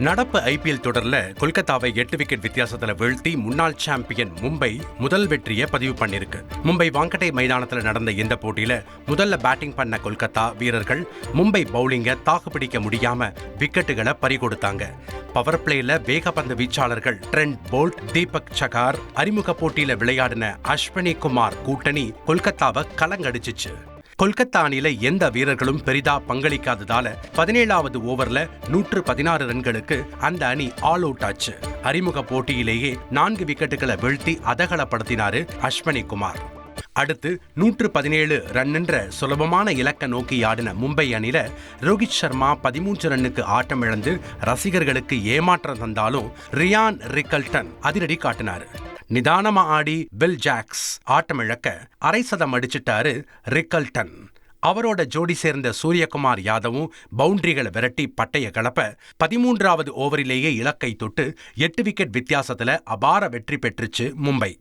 நடப்பு ஐபிஎல் தொடர்ல கொல்கத்தாவை 8 விக்கெட் வித்தியாசத்துல வீழ்த்தி முன்னாள் சாம்பியன் மும்பை முதல் வெற்றியை பதிவு பண்ணிருக்கு. மும்பை வாங்கடே மைதானத்துல நடந்த இந்த போட்டியில முதல்ல பேட்டிங் பண்ண கொல்கத்தா வீரர்கள் மும்பை பவுலிங்க தாக்குப்பிடிக்க முடியாம விக்கெட்டுகளை பறிகொடுத்தாங்க. பவர் பிளேல வேகப்பந்து வீச்சாளர்கள் ட்ரெண்ட் போல்ட், தீபக் சகார், அறிமுக போட்டியில விளையாடின அஸ்வினி குமார் கூட்டணி கொல்கத்தாவை கலங்கடிச்சிச்சு. கொல்கத்தா அணியில எந்த வீரர்களும் பெரிதா பங்களிக்காததால 17வது ஓவர்ல 116 ரன்களுக்கு அந்த அணி ஆல் அவுட் ஆச்சு. அறிமுக போட்டியிலேயே 4 விக்கெட்டுகளை வீழ்த்தி அதகலப்படுத்தினாரு அஸ்வினி குமார். அடுத்து 117 ரன் என்ற சுலபமான இலக்க நோக்கி ஆடின மும்பை அணியில ரோஹித் சர்மா 13 ரன்னுக்கு ஆட்டம் இழந்து ரசிகர்களுக்கு ஏமாற்றம் தந்தாலும் ரியான் ரிக்கல்டன் அதிரடி காட்டினாரு. நிதானமா ஆடி வில் ஜாக்ஸ் ஆட்டமிழக்க அரை சதம் அடிச்சிட்டாரு ரிக்கல்டன். அவரோட ஜோடி சேர்ந்த சூரியகுமார் யாதவும் பவுண்டரிகளை விரட்டி பட்டைய கலப்ப 13வது ஓவரிலேயே இலக்கை தொட்டு 8 விக்கெட் வித்தியாசத்துல அபார வெற்றி பெற்றுச்சு மும்பை.